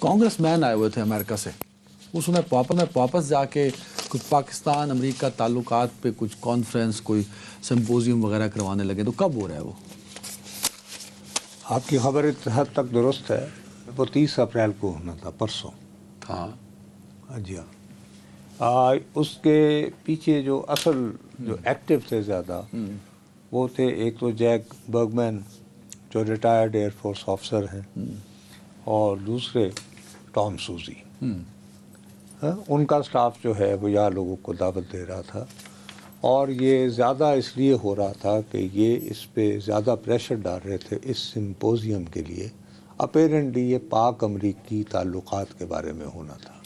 کانگریس مین آئے ہوئے تھے امریکہ سے، اس میں واپس جا کے کچھ پاکستان امریکہ تعلقات پہ کچھ کانفرنس، کوئی سمپوزیم وغیرہ کروانے لگے، تو کب ہو رہا ہے وہ؟ آپ کی خبر اس حد تک درست ہے، وہ 30 اپریل کو ہونا تھا، پرسوں. ہاں جی ہاں. اس کے پیچھے جو اصل جو ایکٹیو تھے زیادہ وہ تھے، ایک تو جیک برگمین جو ریٹائرڈ ایئر فورس آفیسر ہیں، اور دوسرے ٹام سوزی. ان کا سٹاف جو ہے وہ یہاں لوگوں کو دعوت دے رہا تھا، اور یہ زیادہ اس لیے ہو رہا تھا کہ یہ اس پہ زیادہ پریشر ڈال رہے تھے اس سمپوزیم کے لیے. اپیرنٹلی یہ پاک امریکی تعلقات کے بارے میں ہونا تھا،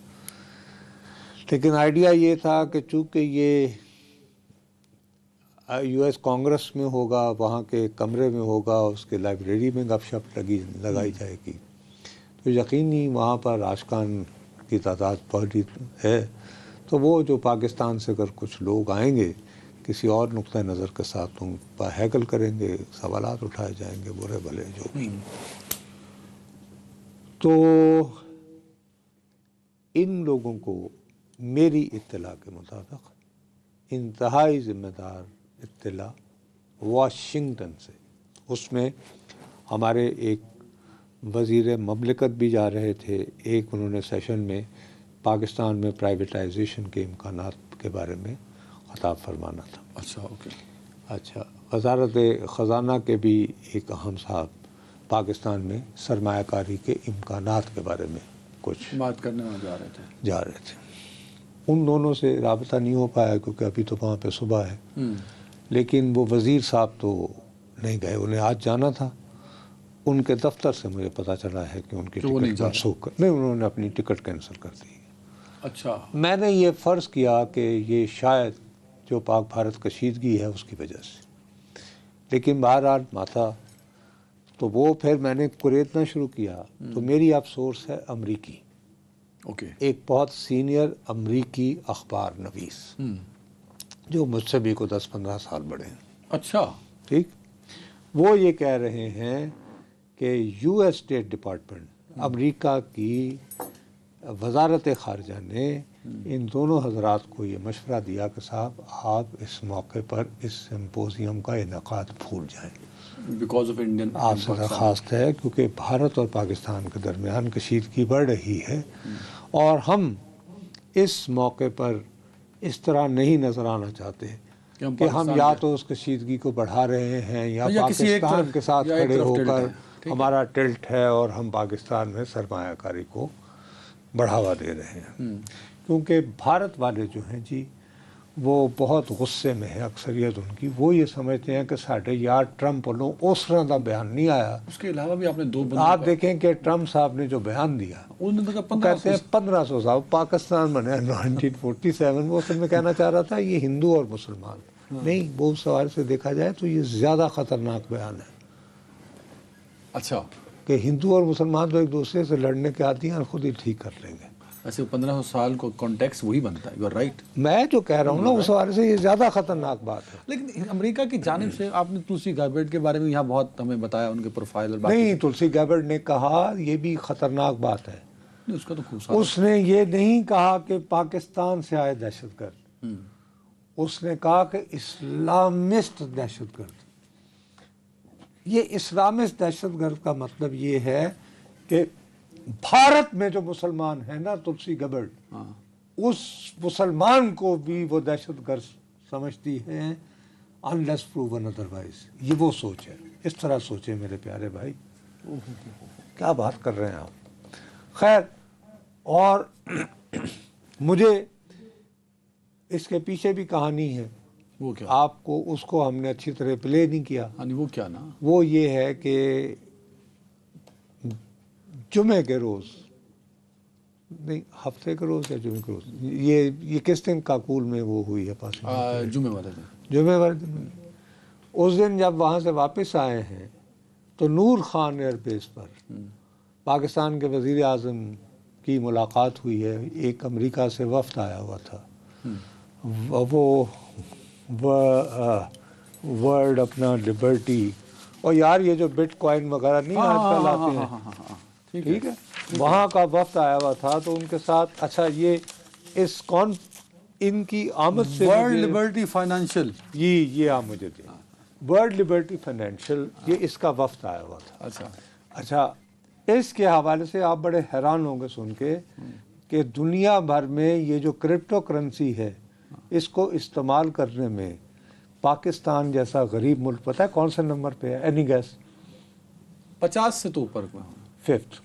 لیکن آئیڈیا یہ تھا کہ چونکہ یہ یو ایس کانگریس میں ہوگا، وہاں کے کمرے میں ہوگا، اس کے لائبریری میں گپ شپ لگائی جائے گی، تو یقینی وہاں پر عاشقان کی تعداد بڑی ہے. تو وہ جو پاکستان سے اگر کچھ لوگ آئیں گے کسی اور نقطۂ نظر کے ساتھ، ان پر ہیکل کریں گے، سوالات اٹھائے جائیں گے، برے بھلے جو بھی. تو ان لوگوں کو میری اطلاع کے مطابق انتہائی ذمہ دار اطلاع واشنگٹن سے، اس میں ہمارے ایک وزیر مملکت بھی جا رہے تھے، ایک انہوں نے سیشن میں پاکستان میں پرائیویٹائزیشن کے امکانات کے بارے میں خطاب فرمانا تھا. اچھا اوکے. اچھا، وزارت خزانہ کے بھی ایک اہم صاحب پاکستان میں سرمایہ کاری کے امکانات کے بارے میں کچھ بات کرنے میں جا رہے تھے. ان دونوں سے رابطہ نہیں ہو پایا کیونکہ ابھی تو وہاں پہ صبح ہے، لیکن وہ وزیر صاحب تو نہیں گئے، انہیں آج جانا تھا. ان کے دفتر سے مجھے پتہ چلا ہے کہ ان کی ٹکٹ منسوخ نہیں، انہوں نے اپنی ٹکٹ کینسل کر دی. اچھا. میں نے یہ فرض کیا کہ یہ شاید جو پاک بھارت کشیدگی ہے اس کی وجہ سے، لیکن بہرحال ماتا تو وہ پھر میں نے قریدنا شروع کیا. تو میری اب سورس ہے امریکی، اوکے، ایک بہت سینئر امریکی اخبار نویس جو مجھ سے بھی کو 10-15 سال بڑے ہیں. اچھا ٹھیک. وہ یہ کہہ رہے ہیں کہ یو ایس اسٹیٹ ڈپارٹمنٹ، امریکہ کی وزارت خارجہ نے ان دونوں حضرات کو یہ مشورہ دیا کہ صاحب آپ اس موقع پر اس سمپوزیم کا انعقاد بھول جائیں، بیکاز آف انڈین. آپ سے درخواست ہے کیونکہ بھارت اور پاکستان کے درمیان کشیدگی بڑھ رہی ہے، اور ہم اس موقع پر اس طرح نہیں نظر آنا چاہتے کہ ہم یا تو اس کشیدگی کو بڑھا رہے ہیں یا پاکستان کے ساتھ کھڑے ہو کر ہمارا ٹلٹ ہے اور ہم پاکستان میں سرمایہ کاری کو بڑھاوا دے رہے ہیں. کیونکہ بھارت والے جو ہیں جی وہ بہت غصے میں ہے، اکثریت ان کی. وہ یہ سمجھتے ہیں کہ ساڈے یار ٹرمپ والوں اس طرح کا بیان نہیں آیا. اس کے علاوہ بھی آپ نے آپ دیکھیں کہ ٹرمپ صاحب نے جو بیان دیا وہ کہتے ہیں 1500 صاحب پاکستان بنے 1947. وہ اصل میں کہنا چاہ رہا تھا یہ ہندو اور مسلمان نہیں. وہ اس سوال سے دیکھا جائے تو یہ زیادہ خطرناک بیان ہے. اچھا، کہ ہندو اور مسلمان تو ایک دوسرے سے لڑنے کے عادی ہیں، خود ہی ٹھیک کر لیں گے. ایسے 1500 سال کو کانٹیکس وہی بنتا ہے. You are right. میں جو کہہ رہا ہوں نا اس حوالے سے یہ زیادہ خطرناک بات ہے. لیکن امریکہ کی جانب سے آپ نے تلسی گیبرٹ کے بارے میں یہاں بہت ہمیں بتایا، ان کے پروفائل اور باقی. نہیں، تلسی گیبرٹ نے کہا یہ بھی خطرناک بات ہے. اس کا تو خوب اس نے یہ نہیں کہا کہ پاکستان سے آئے دہشت گرد، اس نے کہا کہ اسلامسٹ دہشت گرد. یہ اسلامسٹ دہشت گرد کا مطلب یہ ہے کہ بھارت میں جو مسلمان ہیں نا تلسی گیبرٹ، اس مسلمان کو بھی وہ دہشت گرد سمجھتی ہیں unless proven otherwise. یہ وہ سوچ ہے. اس طرح سوچے میرے پیارے بھائی. کیا بات کر رہے ہیں آپ. خیر، اور مجھے اس کے پیچھے بھی کہانی ہے. وہ کیا؟ آپ کو اس کو ہم نے اچھی طرح پلے نہیں کیا. وہ کیا نا؟ وہ یہ ہے کہ جمعے کے روز نہیں، ہفتے کے روز یا جمعے کے روز، یہ کس دن کاکول میں وہ ہوئی ہے پاسنگ؟ جمعے والے دن. جمعے والے دن. اس دن جب وہاں سے واپس آئے ہیں تو نور خان ایئر بیس پر پاکستان کے وزیر اعظم کی ملاقات ہوئی ہے. ایک امریکہ سے وفد آیا ہوا تھا. وہ ورڈ اپنا لبرٹی، اور یار یہ جو بٹ کوائن وغیرہ نہیں آج کل آتے ہیں، ٹھیک ہے، وہاں کا وفد آیا ہوا تھا تو ان کے ساتھ اچھا یہ اس کون ان کی آمد سے ورلڈ لبرٹی فائنینشیل. یہ آپ مجھے دیں. ورلڈ لبرٹی فائنینشیل یہ اس کا وفد آیا ہوا تھا. اچھا اچھا اس کے حوالے سے آپ بڑے حیران ہوں گے سن کے کہ دنیا بھر میں یہ جو کرپٹو کرنسی ہے اس کو استعمال کرنے میں پاکستان جیسا غریب ملک پتہ ہے کون سے نمبر پہ ہے؟ Any gas? 50 سے تو اوپر کو. 5th.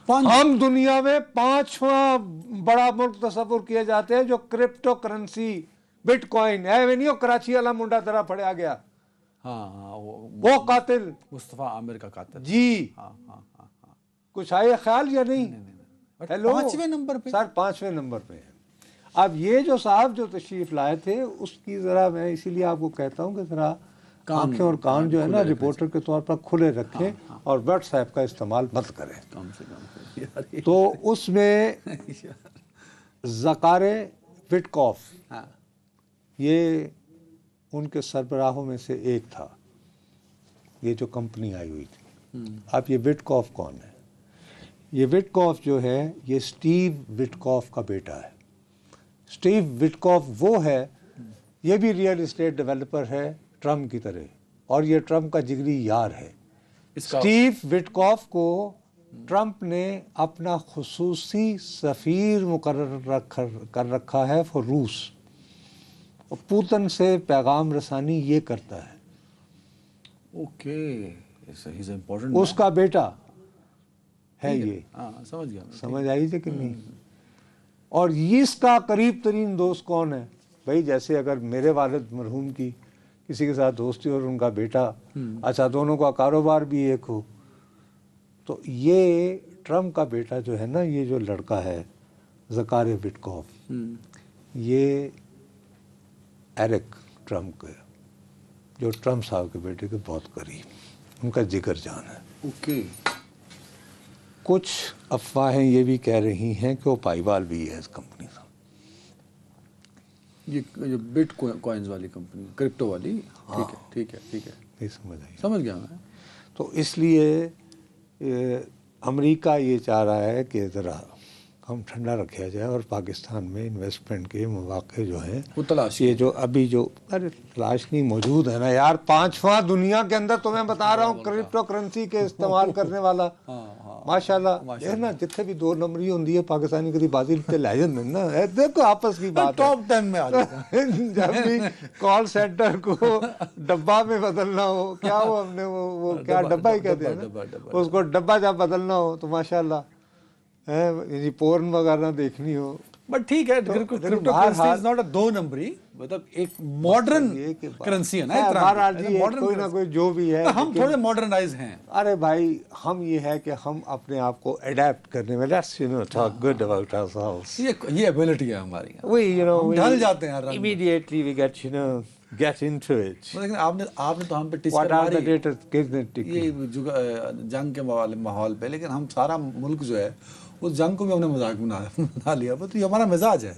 ہم دنیا میں 5واں بڑا ملک تصور کیے جاتے ہیں جو کرپٹو کرنسی بٹ کوائن ہے. نہیں کراچی والا منڈا تیرا پڑیا گیا ہاں وہ قاتل مصطفیٰ عامر کا قاتل. جی ہاں کچھ آئے خیال یا نہیں؟ ہیلو 5ویں نمبر پہ سر 5ویں نمبر پہ ہے. اب یہ جو صاحب جو تشریف لائے تھے اس کی ذرا میں اسی لیے آپ کو کہتا ہوں کہ ذرا آنکھیں اور کان جو ہے نا رپورٹر کے طور پر کھلے رکھیں اور واٹس ایپ کا استعمال مت کریں. کم سے کم تو اس میں زکارے وٹکوف یہ ان کے سربراہوں میں سے ایک تھا. یہ جو کمپنی آئی ہوئی تھی. اب یہ وٹکوف کون ہے؟ یہ وٹکوف جو ہے یہ سٹیو وٹکوف کا بیٹا ہے. سٹیو وٹکوف وہ ہے یہ بھی ریئل اسٹیٹ ڈیولپر ہے ٹرمپ کی طرح اور یہ ٹرمپ کا جگری یار ہے. سٹیو وٹکوف کو ٹرمپ نے اپنا خصوصی سفیر مقرر کر رکھا ہے فور روس. پوتن سے پیغام رسانی یہ کرتا ہے. اوکے اس کا بیٹا ہے یہ. سمجھ گیا. سمجھ آئی تھی کہ نہیں؟ اور اس کا قریب ترین دوست کون ہے بھائی؟ جیسے اگر میرے والد مرحوم کی کسی کے ساتھ دوستی اور ان کا بیٹا اچھا دونوں کا کاروبار بھی ایک ہو تو یہ ٹرمپ کا بیٹا جو ہے نا یہ جو لڑکا ہے زکارے وٹکوف یہ ایرک ٹرمپ کے جو ٹرمپ صاحب کے بیٹے کے بہت قریب ان کا جگر جان ہے. اوکے. کچھ افواہیں یہ بھی کہہ رہی ہیں کہ وہ پائیوال بھی ہے اس کمپنی سے. یہ بٹ کوائنز والی کمپنی کرپٹو والی. ٹھیک ہے. نہیں سمجھ آئی؟ سمجھ گیا میں. تو اس لیے امریکہ یہ چاہ رہا ہے کہ ذرا ہم ٹھنڈا رکھا جائے اور پاکستان میں انویسٹمنٹ کے مواقع جو ہیں وہ تلاش یہ جو ابھی جو ارے تلاش نہیں موجود ہے نا یار. 5واں دنیا کے اندر تمہیں بتا رہا ہوں کرپٹو کرنسی کے استعمال کرنے والا ماشاءاللہ ہے نا. جتنے بھی 2 نمبری ہوندی ہے پاکستانی کدی بازی تے لے جاندے نا. دیکھو آپس کی بات ٹاپ 10 میں آ جاتا ہے. جب بھی کال سینٹر کو ڈبہ میں بدلنا ہو کیا وہ ہم نے وہ کیا ڈبہ ہی کہتے ہیں نا اس کو ڈبہ جب بدلنا ہو تو ماشاءاللہ پورن وغیرہ دیکھنی ہو. بٹ ٹھیک ہے crypto currency is not a 2 نمبری مطلب ایک ماڈرن کرنسی ہے نا. کوئی نہ کوئی جو بھی ہے ہم تھوڑے ماڈرنائز ہیں. ارے بھائی ہم یہ ہے کہ ہم اپنے آپ کو اڈیپٹ کرنے میں گڈ اباؤٹ آور سیلفز. یہ ایبلٹی ہے ہماری. ہم ڈھل جاتے ہیں immediately we get get into it. لیکن آپ نے تو ہم پہ touch What are the data? یہ جنگ کے ماحول پہ. لیکن ہم سارا ملک جو ہے اس جنگ کو بھی ہم نے مذاق بنا لیا. تو یہ ہمارا مزاج ہے.